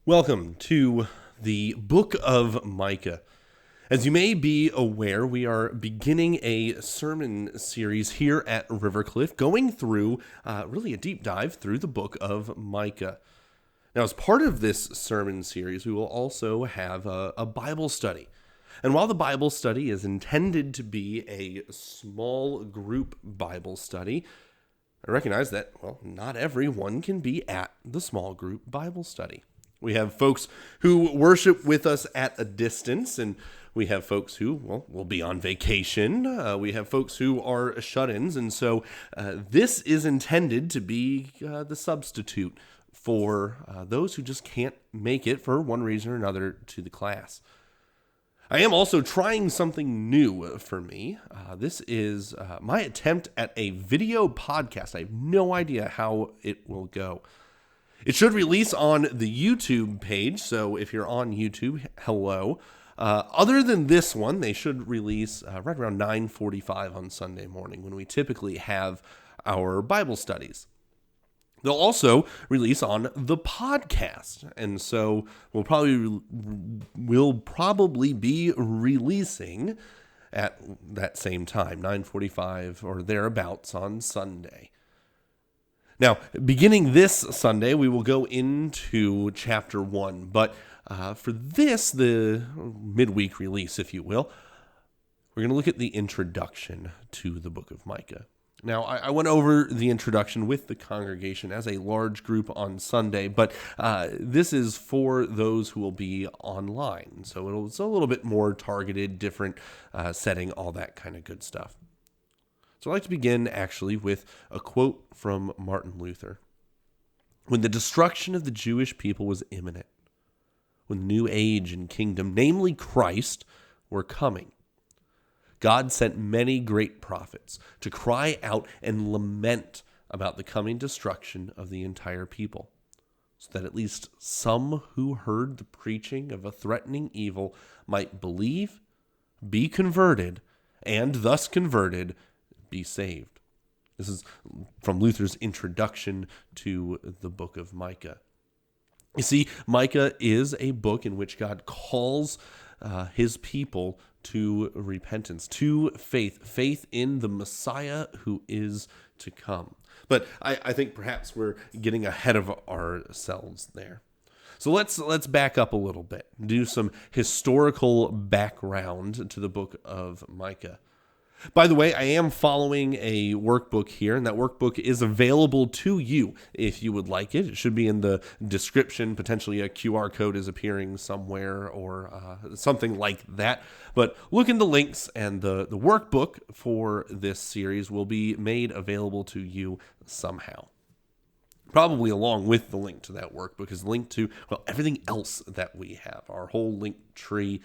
Welcome to the book of Micah. As you may be aware, we are beginning a sermon series here at Rivercliff, going through really a deep dive through the book of Micah. Now, as part of this sermon series, we will also have a Bible study. And while the Bible study is intended to be a small group Bible study, I recognize that, not everyone can be at the small group Bible study. We have folks who worship with us at a distance, and we have folks who, will be on vacation. We have folks who are shut-ins, and so this is intended to be the substitute for those who just can't make it for one reason or another to the class. I am also trying something new for me. This is my attempt at a video podcast. I have no idea how it will go. It should release on the YouTube page, so if you're on YouTube, hello. Other than this one, they should release right around 9:45 on Sunday morning when we typically have our Bible studies. They'll also release on the podcast, and so we'll probably be releasing at that same time, 9:45 or thereabouts on Sunday. Now, beginning this Sunday, we will go into chapter 1, but for this, the midweek release, if you will, we're going to look at the introduction to the book of Micah. Now, I went over the introduction with the congregation as a large group on Sunday, but this is for those who will be online, so it's a little bit more targeted, different setting, all that kind of good stuff. So I'd like to begin actually with a quote from Martin Luther. When the destruction of the Jewish people was imminent, when the new age and kingdom, namely Christ, were coming, God sent many great prophets to cry out and lament about the coming destruction of the entire people, so that at least some who heard the preaching of a threatening evil might believe, be converted, and thus converted, be saved. This is from Luther's introduction to the book of Micah. You see, Micah is a book in which God calls his people to repentance, to faith in the Messiah who is to come. But I think perhaps we're getting ahead of ourselves there. So let's back up a little bit, do some historical background to the book of Micah. By the way, I am following a workbook here, and that workbook is available to you if you would like it. It should be in the description. Potentially a QR code is appearing somewhere or something like that. But look in the links, and the workbook for this series will be made available to you somehow. Probably along with the link to that workbook is linked to everything else that we have, our whole link tree,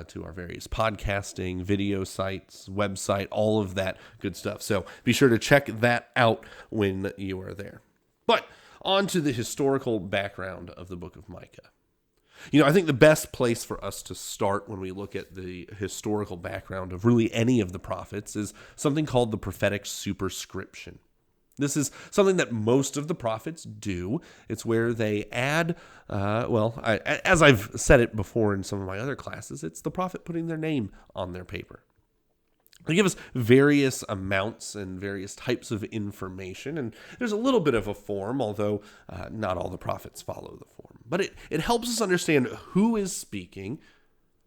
to our various podcasting, video sites, website, all of that good stuff. So be sure to check that out when you are there. But on to the historical background of the book of Micah. I think the best place for us to start when we look at the historical background of really any of the prophets is something called the prophetic superscription. This is something that most of the prophets do. It's where they add, as I've said it before in some of my other classes, it's the prophet putting their name on their paper. They give us various amounts and various types of information, and there's a little bit of a form, although not all the prophets follow the form. But it helps us understand who is speaking,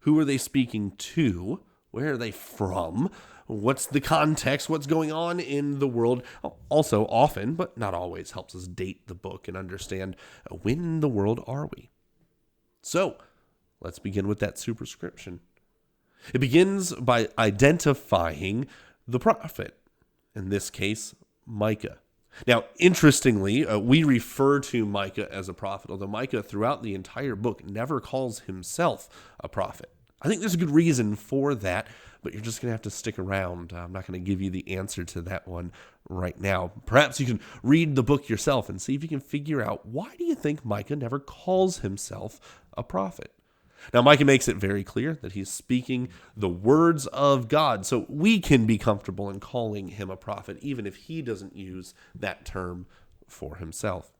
who are they speaking to, where are they from, what's the context, what's going on in the world. Also often, but not always, helps us date the book and understand when in the world are we. So let's begin with that superscription. It begins by identifying the prophet, in this case, Micah. Now, interestingly, we refer to Micah as a prophet, although Micah throughout the entire book never calls himself a prophet. I think there's a good reason for that, but you're just going to have to stick around. I'm not going to give you the answer to that one right now. Perhaps you can read the book yourself and see if you can figure out, why do you think Micah never calls himself a prophet? Now, Micah makes it very clear that he's speaking the words of God, so we can be comfortable in calling him a prophet, even if he doesn't use that term for himself.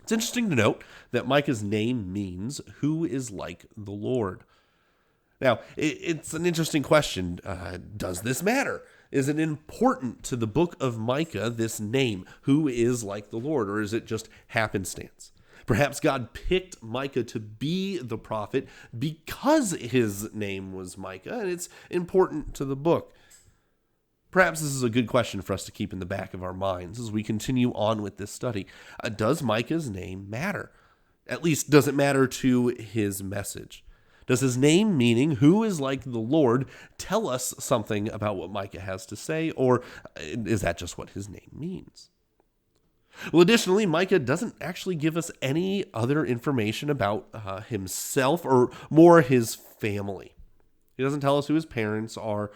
It's interesting to note that Micah's name means who is like the Lord. Now, it's an interesting question. Does this matter? Is it important to the book of Micah, this name, who is like the Lord, or is it just happenstance? Perhaps God picked Micah to be the prophet because his name was Micah, and it's important to the book. Perhaps this is a good question for us to keep in the back of our minds as we continue on with this study. Does Micah's name matter? At least, does it matter to his message? Does his name, meaning who is like the Lord, tell us something about what Micah has to say, or is that just what his name means? Well, additionally, Micah doesn't actually give us any other information about himself, or more his family. He doesn't tell us who his parents are,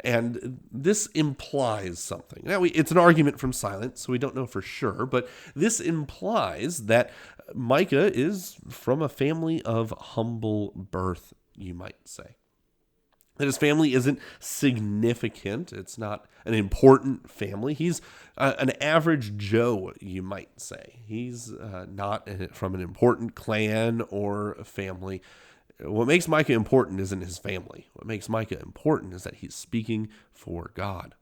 and this implies something. Now, it's an argument from silence, so we don't know for sure, but this implies that Micah is from a family of humble birth, you might say. That his family isn't significant. It's not an important family. He's an average Joe, you might say. He's not from an important clan or family. What makes Micah important isn't his family. What makes Micah important is that he's speaking for God.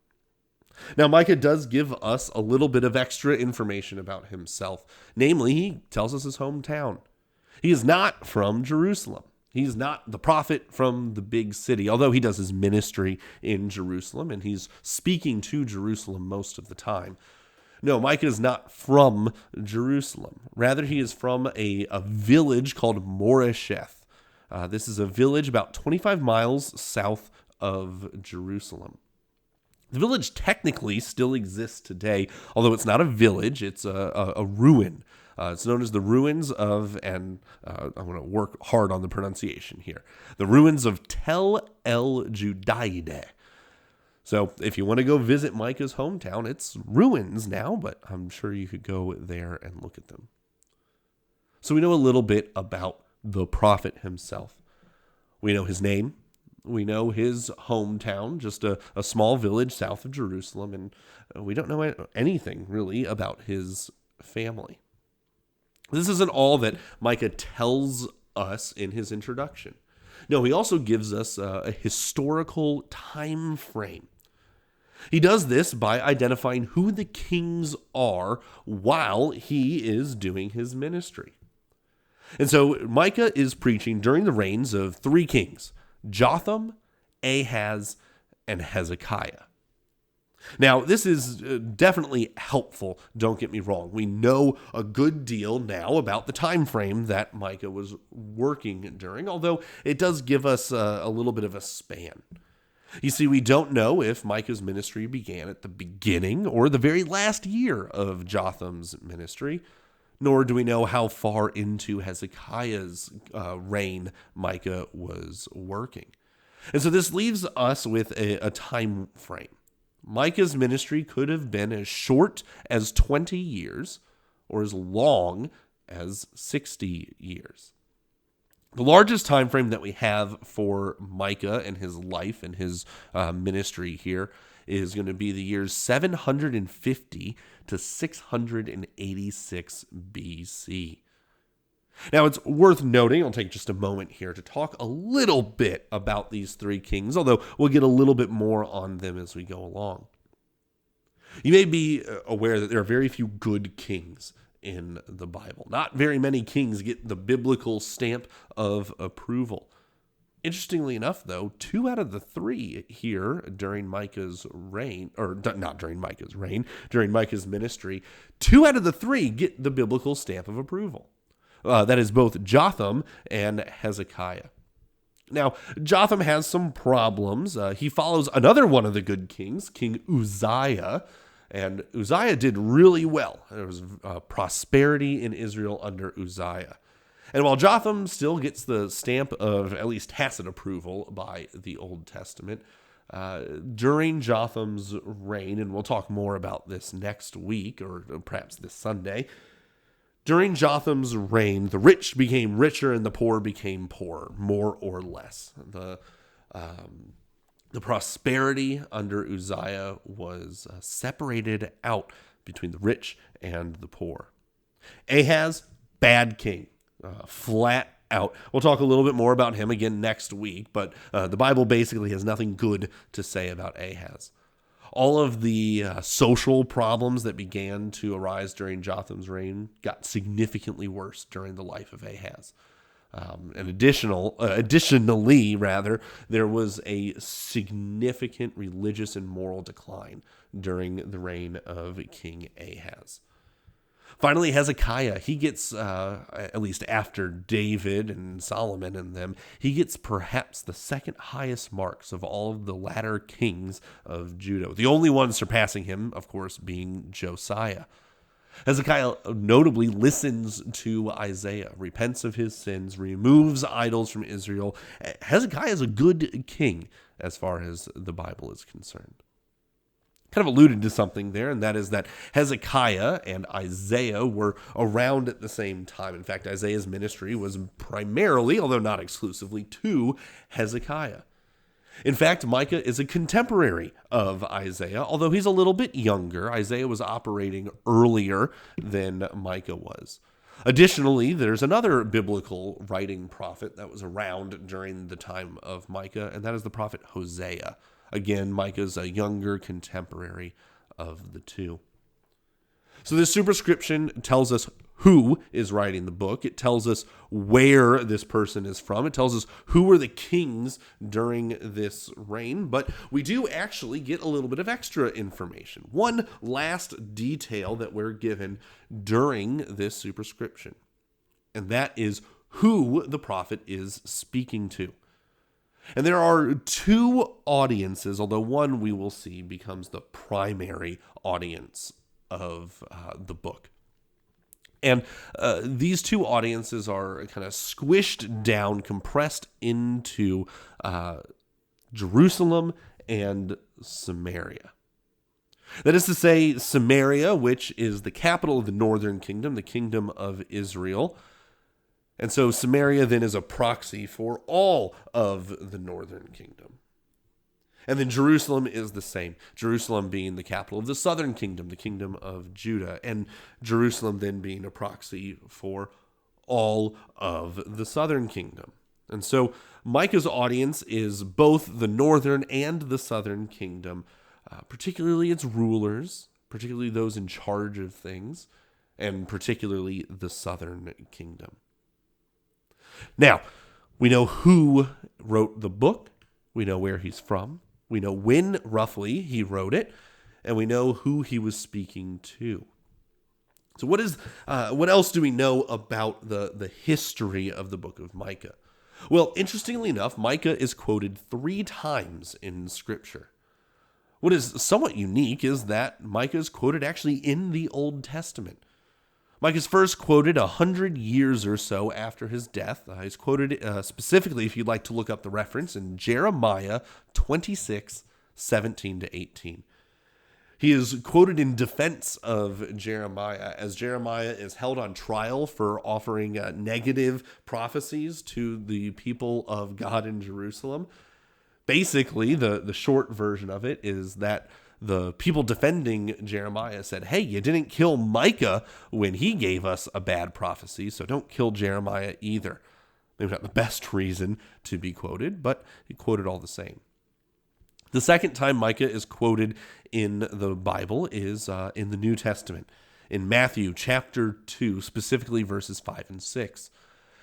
Now, Micah does give us a little bit of extra information about himself. Namely, he tells us his hometown. He is not from Jerusalem. He's not the prophet from the big city, although he does his ministry in Jerusalem, and he's speaking to Jerusalem most of the time. No, Micah is not from Jerusalem. Rather, he is from a village called Moresheth. This is a village about 25 miles south of Jerusalem. The village technically still exists today, although it's not a village, it's a ruin. It's known as the ruins of, and I'm going to work hard on the pronunciation here, the ruins of Tel El Judaide. So if you want to go visit Micah's hometown, it's ruins now, but I'm sure you could go there and look at them. So we know a little bit about the prophet himself. We know his name. We know his hometown, just a small village south of Jerusalem, and we don't know anything really about his family. This isn't all that Micah tells us in his introduction. No, he also gives us a historical time frame. He does this by identifying who the kings are while he is doing his ministry. And so Micah is preaching during the reigns of three kings, Jotham, Ahaz, and Hezekiah. Now, this is definitely helpful, don't get me wrong. We know a good deal now about the time frame that Micah was working during, although it does give us a little bit of a span. You see, we don't know if Micah's ministry began at the beginning or the very last year of Jotham's ministry, nor do we know how far into Hezekiah's reign Micah was working. And so this leaves us with a time frame. Micah's ministry could have been as short as 20 years or as long as 60 years. The largest time frame that we have for Micah and his life and his ministry here is going to be the years 750 to 686 BC. Now, it's worth noting, I'll take just a moment here to talk a little bit about these three kings, although we'll get a little bit more on them as we go along. You may be aware that there are very few good kings in the Bible. Not very many kings get the biblical stamp of approval. Interestingly enough, though, 2 out of the 3 here during Micah's reign, or not during Micah's reign, during Micah's ministry, 2 out of the 3 get the biblical stamp of approval. That is both Jotham and Hezekiah. Now, Jotham has some problems. He follows another one of the good kings, King Uzziah, and Uzziah did really well. There was prosperity in Israel under Uzziah. And while Jotham still gets the stamp of at least tacit approval by the Old Testament, during Jotham's reign, and we'll talk more about this next week, or perhaps this Sunday, during Jotham's reign, the rich became richer and the poor became poorer, more or less. The prosperity under Uzziah was separated out between the rich and the poor. Ahaz, bad king, flat out. We'll talk a little bit more about him again next week, but the Bible basically has nothing good to say about Ahaz. All of the social problems that began to arise during Jotham's reign got significantly worse during the life of Ahaz. And additionally, there was a significant religious and moral decline during the reign of King Ahaz. Finally, Hezekiah, he gets, at least after David and Solomon and them, he gets perhaps the second highest marks of all of the latter kings of Judah. The only one surpassing him, of course, being Josiah. Hezekiah notably listens to Isaiah, repents of his sins, removes idols from Israel. Hezekiah is a good king as far as the Bible is concerned. Kind of alluded to something there, and that is that Hezekiah and Isaiah were around at the same time. In fact, Isaiah's ministry was primarily, although not exclusively, to Hezekiah. In fact, Micah is a contemporary of Isaiah, although he's a little bit younger. Isaiah was operating earlier than Micah was. Additionally, there's another biblical writing prophet that was around during the time of Micah, and that is the prophet Hosea. Again, Micah's a younger contemporary of the two. So this superscription tells us who is writing the book. It tells us where this person is from. It tells us who were the kings during this reign. But we do actually get a little bit of extra information. One last detail that we're given during this superscription, and that is who the prophet is speaking to. And there are two audiences, although one we will see becomes the primary audience of the book. And these two audiences are kind of squished down, compressed into Jerusalem and Samaria. That is to say, Samaria, which is the capital of the northern kingdom, the kingdom of Israel. And so Samaria then is a proxy for all of the northern kingdom. And then Jerusalem is the same. Jerusalem being the capital of the southern kingdom, the kingdom of Judah. And Jerusalem then being a proxy for all of the southern kingdom. And so Micah's audience is both the northern and the southern kingdom, particularly its rulers, particularly those in charge of things, and particularly the southern kingdom. Now, we know who wrote the book, we know where he's from, we know when roughly he wrote it, and we know who he was speaking to. So what else do we know about the history of the book of Micah? Well, interestingly enough, Micah is quoted 3 times in Scripture. What is somewhat unique is that Micah is quoted actually in the Old Testament. Micah's first quoted 100 years or so after his death. He's quoted specifically, if you'd like to look up the reference, in Jeremiah 26, 17 to 18. He is quoted in defense of Jeremiah as Jeremiah is held on trial for offering negative prophecies to the people of God in Jerusalem. Basically, the short version of it is that the people defending Jeremiah said, hey, you didn't kill Micah when he gave us a bad prophecy, so don't kill Jeremiah either. Maybe not the best reason to be quoted, but he quoted all the same. The second time Micah is quoted in the Bible is in the New Testament, in Matthew chapter 2, specifically verses 5 and 6.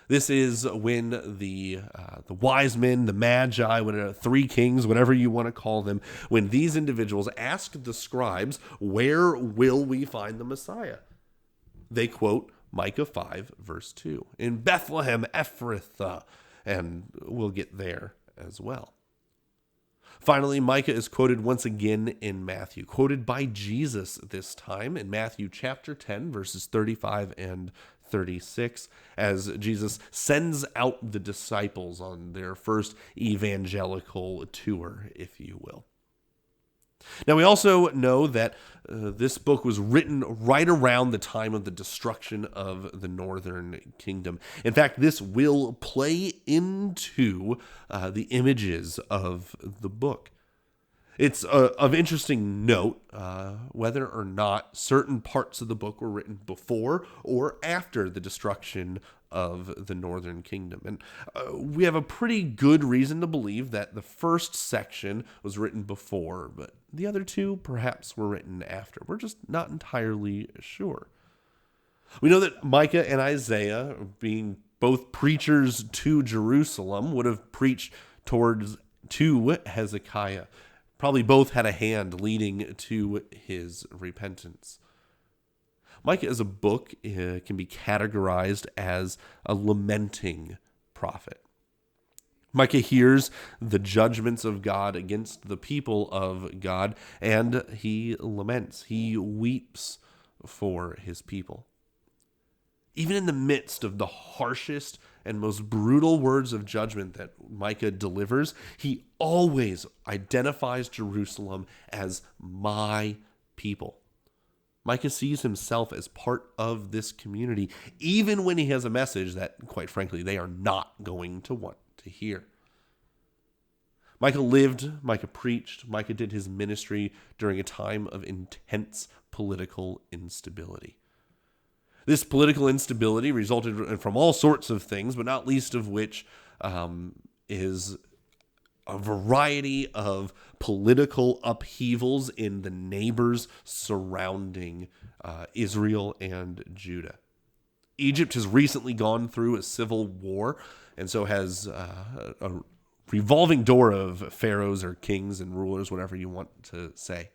This is when the wise men, the magi, 3 kings, whatever you want to call them, when these individuals ask the scribes, where will we find the Messiah? They quote Micah 5, verse 2, in Bethlehem Ephrathah, and we'll get there as well. Finally, Micah is quoted once again in Matthew, quoted by Jesus this time in Matthew chapter 10, verses 35 and 36, as Jesus sends out the disciples on their first evangelical tour, if you will. Now, we also know that this book was written right around the time of the destruction of the northern kingdom. In fact, this will play into the images of the book. It's of interesting note whether or not certain parts of the book were written before or after the destruction of the northern kingdom. And we have a pretty good reason to believe that the first section was written before, but the other two perhaps were written after. We're just not entirely sure. We know that Micah and Isaiah, being both preachers to Jerusalem, would have preached to Hezekiah. Probably both had a hand leading to his repentance. Micah as a book can be categorized as a lamenting prophet. Micah hears the judgments of God against the people of God, and he laments. He weeps for his people. Even in the midst of the harshest and most brutal words of judgment that Micah delivers, he always identifies Jerusalem as my people. Micah sees himself as part of this community, even when he has a message that, quite frankly, they are not going to want to hear. Micah lived, Micah preached, Micah did his ministry during a time of intense political instability. This political instability resulted from all sorts of things, but not least of which is a variety of political upheavals in the neighbors surrounding Israel and Judah. Egypt has recently gone through a civil war, and so has a revolving door of pharaohs or kings and rulers, whatever you want to say.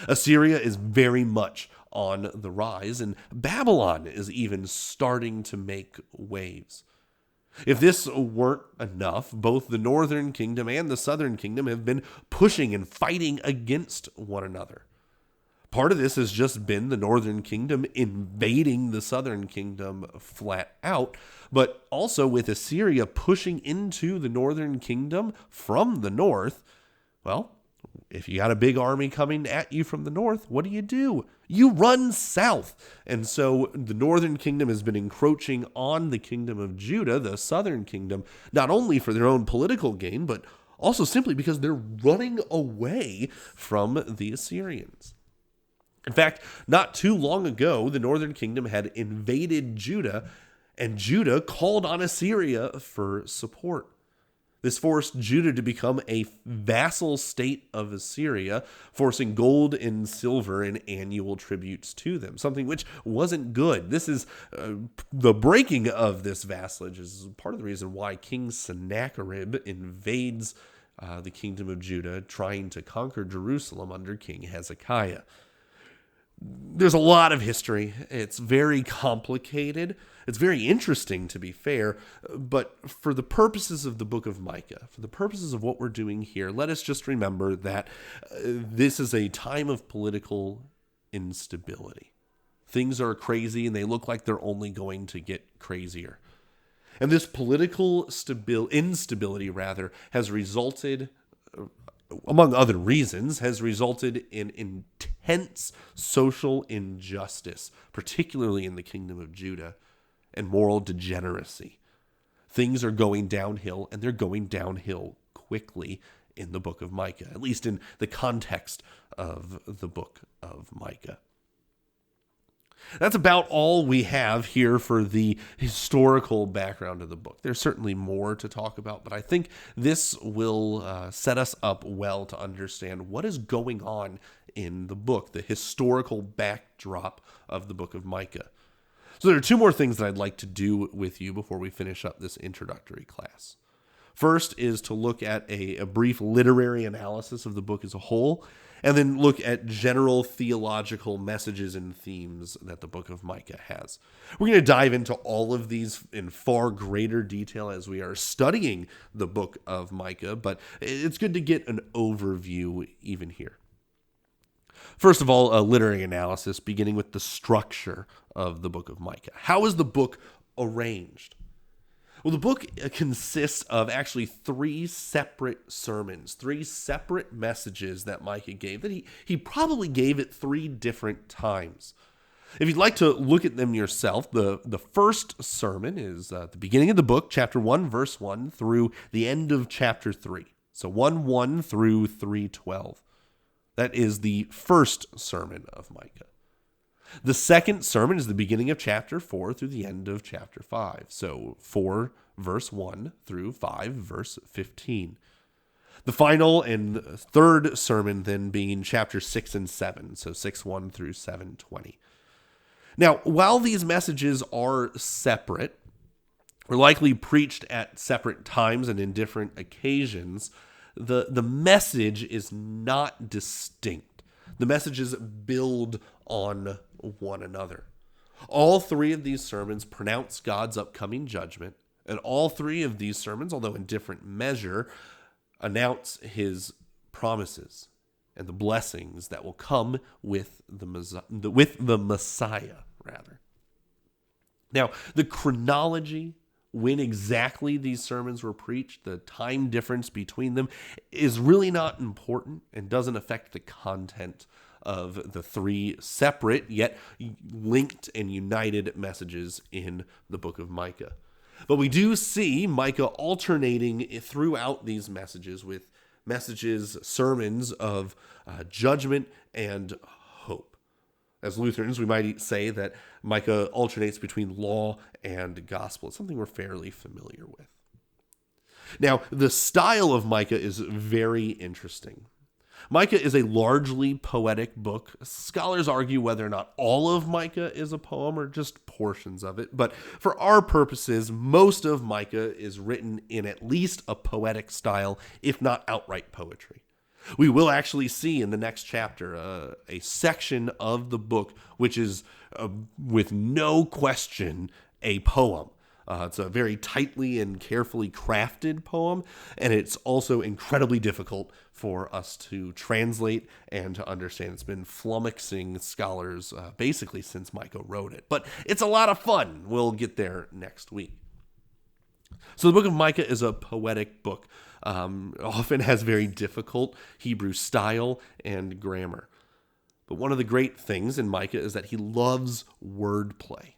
Assyria is very much on the rise, and Babylon is even starting to make waves. If this weren't enough, both the northern kingdom and the southern kingdom have been pushing and fighting against one another. Part of this has just been the northern kingdom invading the southern kingdom flat out, but also with Assyria pushing into the northern kingdom from the north. Well, if you got a big army coming at you from the north, what do? You run south. And so the northern kingdom has been encroaching on the kingdom of Judah, the southern kingdom, not only for their own political gain, but also simply because they're running away from the Assyrians. In fact, not too long ago, the northern kingdom had invaded Judah, and Judah called on Assyria for support. This forced Judah to become a vassal state of Assyria, forcing gold and silver in annual tributes to them, something which wasn't good. This is the breaking of this vassalage is part of the reason why King Sennacherib invades the kingdom of Judah, trying to conquer Jerusalem under King Hezekiah. There's a lot of history. It's very complicated. It's very interesting, to be fair, but for the purposes of the book of Micah, for the purposes of what we're doing here, let us just remember that this is a time of political instability. Things are crazy, and they look like they're only going to get crazier. And this political instability, has resulted, among other reasons, has resulted in intense social injustice, particularly in the kingdom of Judah, and moral degeneracy. Things are going downhill, and they're going downhill quickly in the book of Micah, at least in the context of the book of Micah. That's about all we have here for the historical background of the book. There's certainly more to talk about, but I think this will set us up well to understand what is going on in the book, the historical backdrop of the book of Micah. So there are two more things that I'd like to do with you before we finish up this introductory class. First is to look at a brief literary analysis of the book as a whole, and then look at general theological messages and themes that the book of Micah has. We're going to dive into all of these in far greater detail as we are studying the book of Micah, but it's good to get an overview even here. First of all, a literary analysis beginning with the structure of the book of Micah. How is the book arranged? Well, the book consists of actually three separate sermons, three separate messages that Micah gave, that he probably gave at three different times. If you'd like to look at them yourself, the first sermon is at the beginning of the book, chapter 1, verse 1, through the end of chapter 3. So 1:1 through 3:12. That is the first sermon of Micah. The second sermon is the beginning of chapter 4 through the end of chapter 5. So 4 verse 1 through 5 verse 15. The final and third sermon then being chapter 6 and 7. So 6:1 through 7:20. Now, while these messages are separate, or likely preached at separate times and in different occasions, the message is not distinct. The messages build on one another. All three of these sermons pronounce God's upcoming judgment, and all three of these sermons, although in different measure, announce his promises and the blessings that will come with the Messiah, rather. Now, the chronology, when exactly these sermons were preached, the time difference between them, is really not important and doesn't affect the content of the three separate yet linked and united messages in the book of Micah. But we do see Micah alternating throughout these messages with sermons of judgment and hope. As Lutherans, we might say that Micah alternates between law and gospel. It's something we're fairly familiar with. Now, the style of Micah is very interesting. Micah is a largely poetic book. Scholars argue whether or not all of Micah is a poem or just portions of it. But for our purposes, most of Micah is written in at least a poetic style, if not outright poetry. We will actually see in the next chapter a section of the book which is, with no question, a poem. It's a very tightly and carefully crafted poem, and it's also incredibly difficult for us to translate and to understand. It's been flummoxing scholars basically since Micah wrote it, but it's a lot of fun. We'll get there next week. So the book of Micah is a poetic book. Often has very difficult Hebrew style and grammar. But one of the great things in Micah is that he loves wordplay.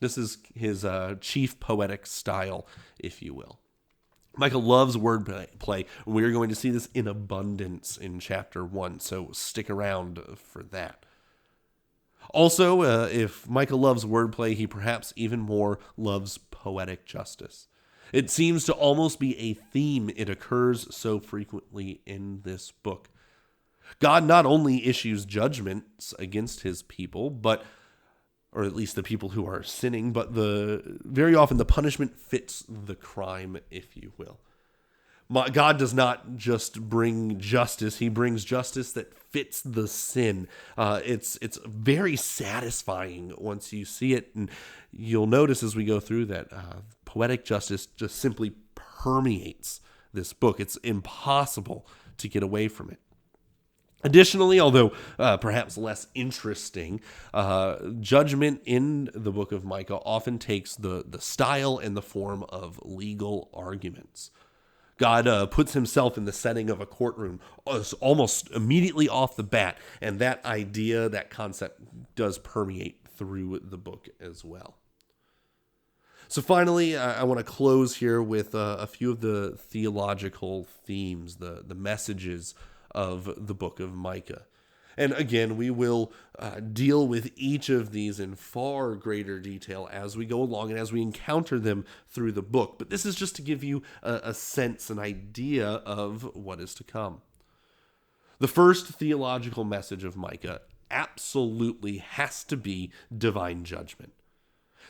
This is his chief poetic style, if you will. Micah loves wordplay. We are going to see this in abundance in chapter 1, so stick around for that. Also, if Micah loves wordplay, he perhaps even more loves poetic justice. It seems to almost be a theme. It occurs so frequently in this book. God not only issues judgments against his people, or at least the people who are sinning, but very often the punishment fits the crime, if you will. God does not just bring justice, he brings justice that fits the sin. It's very satisfying once you see it, and you'll notice as we go through that poetic justice just simply permeates this book. It's impossible to get away from it. Additionally, although perhaps less interesting, judgment in the book of Micah often takes the style and the form of legal arguments. God puts himself in the setting of a courtroom almost immediately off the bat, and that idea, that concept does permeate through the book as well. So finally, I want to close here with a few of the theological themes, the messages of the book of Micah. And again, we will deal with each of these in far greater detail as we go along and as we encounter them through the book. But this is just to give you a sense, an idea of what is to come. The first theological message of Micah absolutely has to be divine judgment.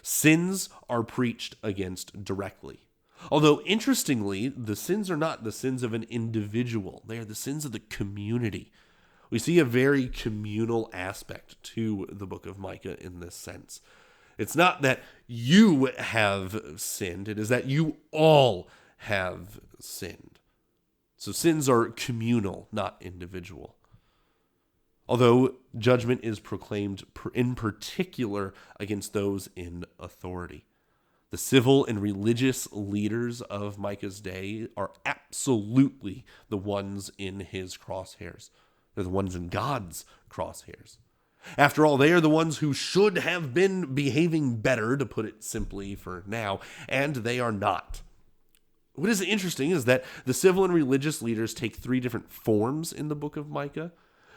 Sins are preached against directly. Although, interestingly, the sins are not the sins of an individual. They are the sins of the community. We see a very communal aspect to the book of Micah in this sense. It's not that you have sinned. It is that you all have sinned. So sins are communal, not individual. Although judgment is proclaimed in particular against those in authority. The civil and religious leaders of Micah's day are absolutely the ones in his crosshairs. They're the ones in God's crosshairs. After all, they are the ones who should have been behaving better, to put it simply for now, and they are not. What is interesting is that the civil and religious leaders take three different forms in the book of Micah.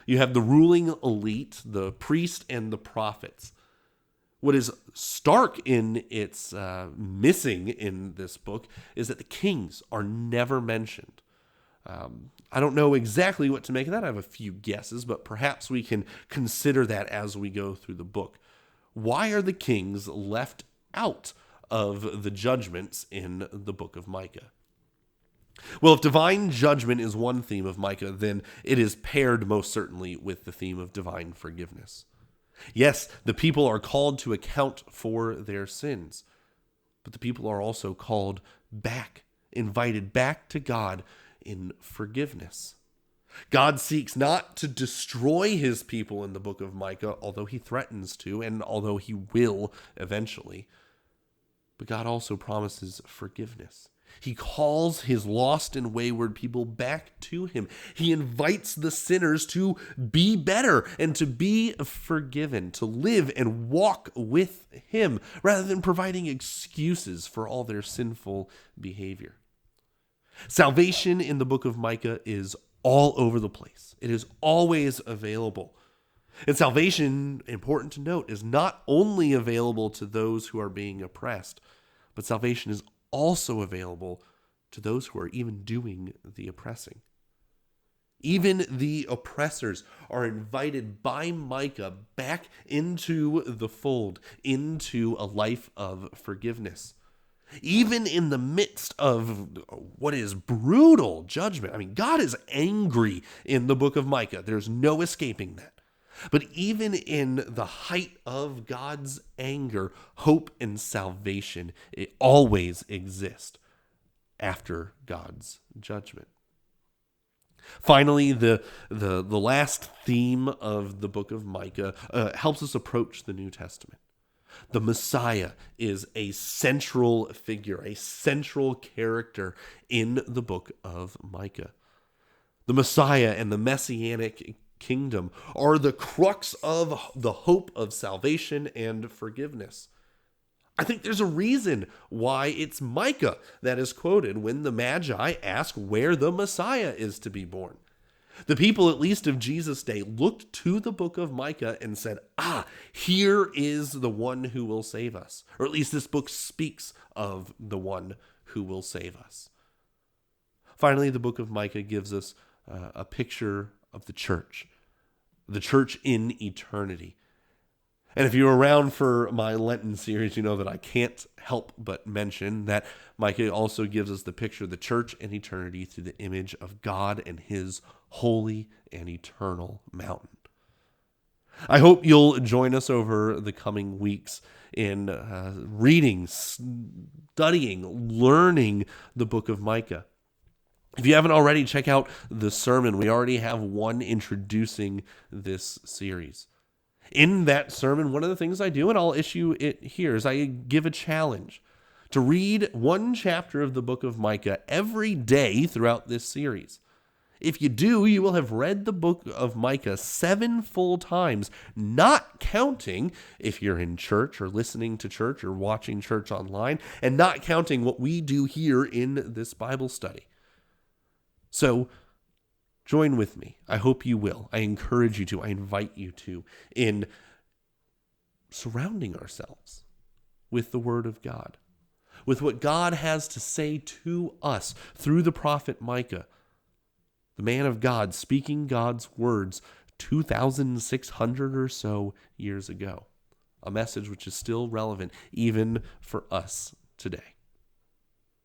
You have the ruling elite, the priest and the prophets. What is stark in its missing in this book is that the kings are never mentioned. I don't know exactly what to make of that. I have a few guesses, but perhaps we can consider that as we go through the book. Why are the kings left out of the judgments in the book of Micah? Well, if divine judgment is one theme of Micah, then it is paired most certainly with the theme of divine forgiveness. Yes, the people are called to account for their sins, but the people are also called back, invited back to God in forgiveness. God seeks not to destroy his people in the book of Micah, although he threatens to, and although he will eventually. But God also promises forgiveness. He calls his lost and wayward people back to him. He invites the sinners to be better and to be forgiven, to live and walk with him, rather than providing excuses for all their sinful behavior. Salvation in the book of Micah is all over the place. It is always available. And salvation, important to note, is not only available to those who are being oppressed, but salvation is also available to those who are even doing the oppressing. Even the oppressors are invited by Micah back into the fold, into a life of forgiveness. Even in the midst of what is brutal judgment. I mean, God is angry in the book of Micah. There's no escaping that. But even in the height of God's anger, hope and salvation, it always exist after God's judgment. Finally, the last theme of the book of Micah helps us approach the New Testament. The Messiah is a central figure, a central character in the book of Micah. The Messiah and the Messianic kingdom are the crux of the hope of salvation and forgiveness. I think there's a reason why it's Micah that is quoted when the Magi ask where the Messiah is to be born. The people, at least of Jesus' day, looked to the book of Micah and said, here is the one who will save us. Or at least this book speaks of the one who will save us. Finally, the book of Micah gives us a picture of the church in eternity. And if you were around for my Lenten series, you know that I can't help but mention that Micah also gives us the picture of the church in eternity through the image of God and his holy and eternal mountain. I hope you'll join us over the coming weeks in reading, studying, learning the book of Micah. If you haven't already, check out the sermon. We already have one introducing this series. In that sermon, one of the things I do, and I'll issue it here, is I give a challenge to read one chapter of the book of Micah every day throughout this series. If you do, you will have read the book of Micah 7 full times, not counting if you're in church or listening to church or watching church online, and not counting what we do here in this Bible study. So, join with me. I hope you will. I encourage you to. I invite you to in surrounding ourselves with the Word of God, with what God has to say to us through the prophet Micah, the man of God speaking God's words 2,600 or so years ago, a message which is still relevant even for us today.